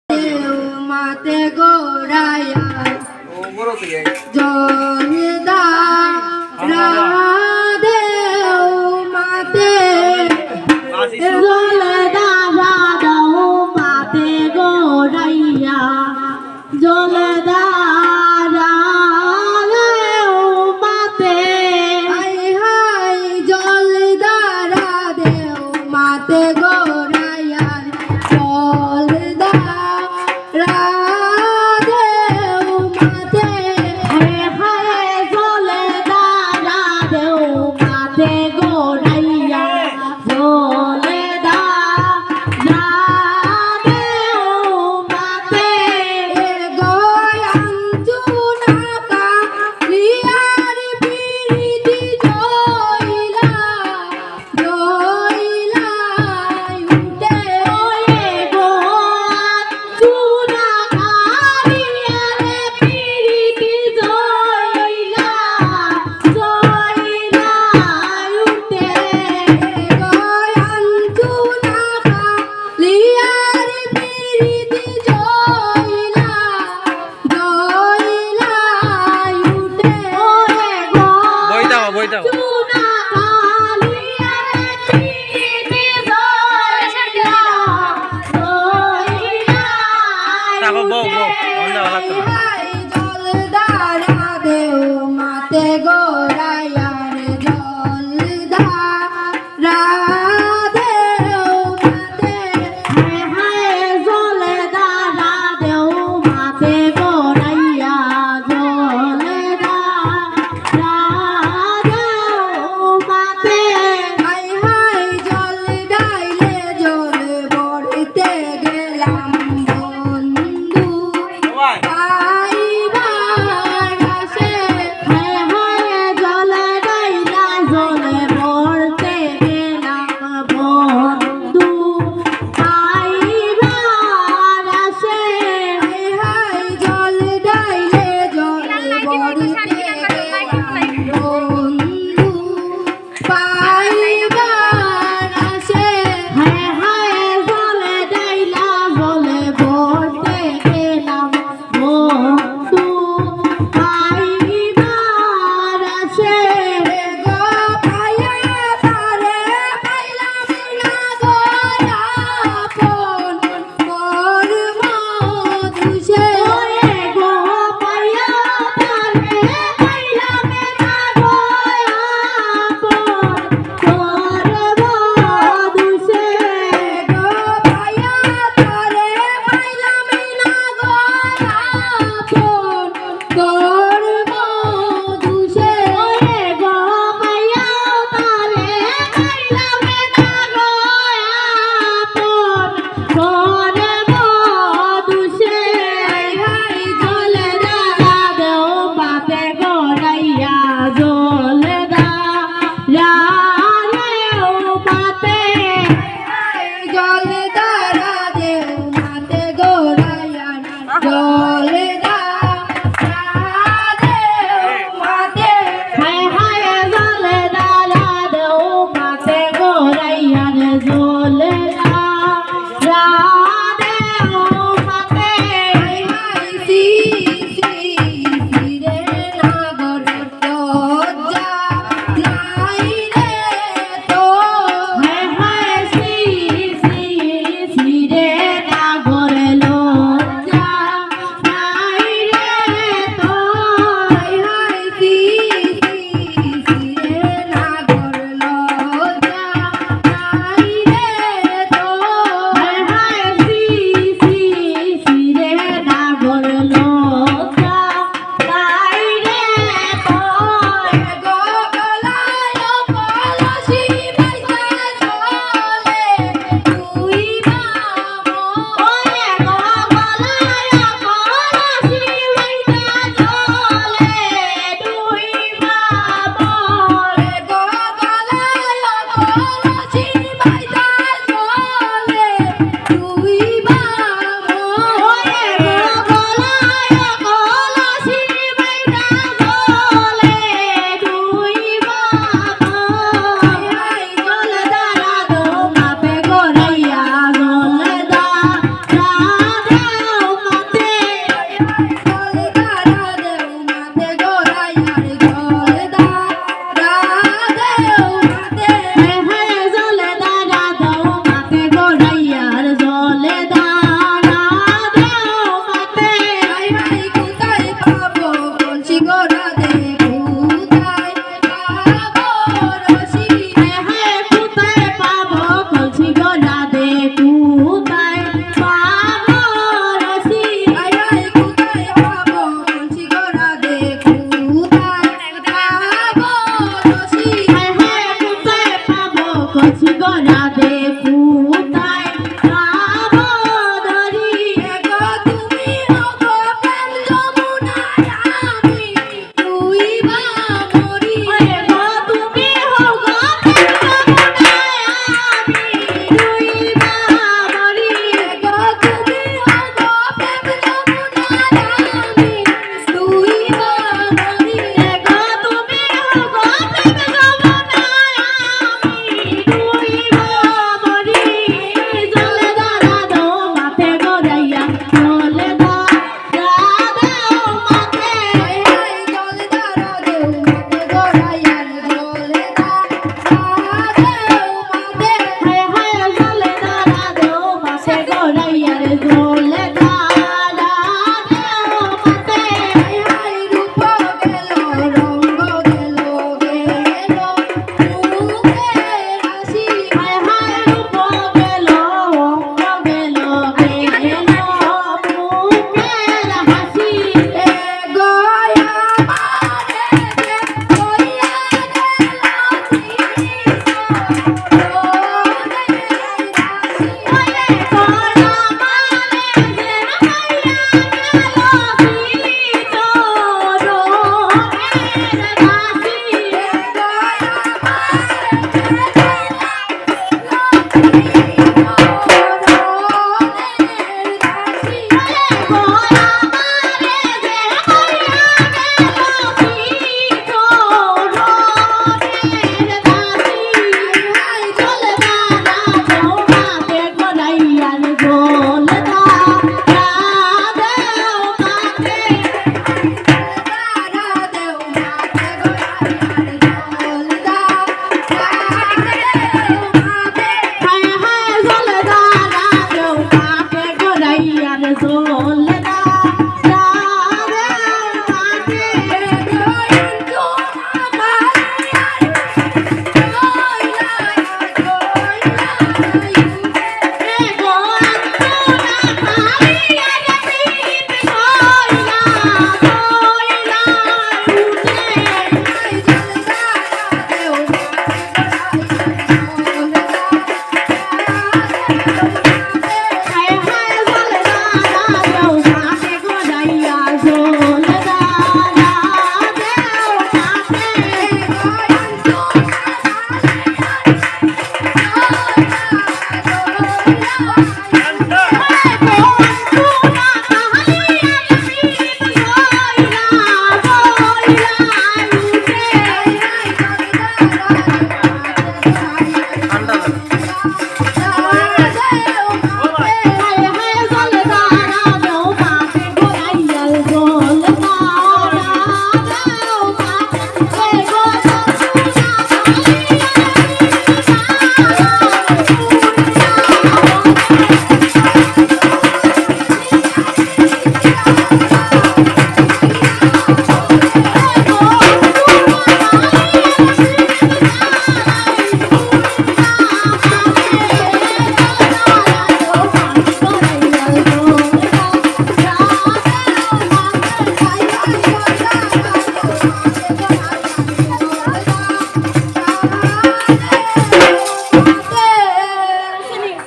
মাতে গোড়াইয়া জলদা রাধেও মাতে জলদা রাধেও মাতে গোড়াইয়া জলদা রাধেও মাতে হাই হাই জলদা রাধেও মাতে গোড়াইয়া জলদা রাধেও মাতে হায় হায় জলদা রাধেও মাতে গোড়াইয়া জলদা রাধেও মাতে গয়াঞ্চু নাকা লিয়ার পিরিতি জইলা জইলা উঠে ওয়ে গয়াঞ্চু নাকা লিয়ার পিরিতি জইলা জইলা উঠে গয়াঞ্চু নাকা লিয়ার পিরিতি জইলা জইলা উঠে ওরে বই দাও বই দাও চুনা কালিয়ার পিরিতি জইলা জইলা তারপর বউ অন্ধ লাগতো না জলদা রাধেও মাতে গোড়াইয়া রে জলদা রাধেও মাতে হায় হায় জলদা রাধেও মাতে গোড়াইয়া জলদা রাধেও মাতে হায় হায় জল ডাইলে জল ভরতে গেলাম বন্ধু সবাই পাই গোড়াইয়ার জলে দা রে মাঝে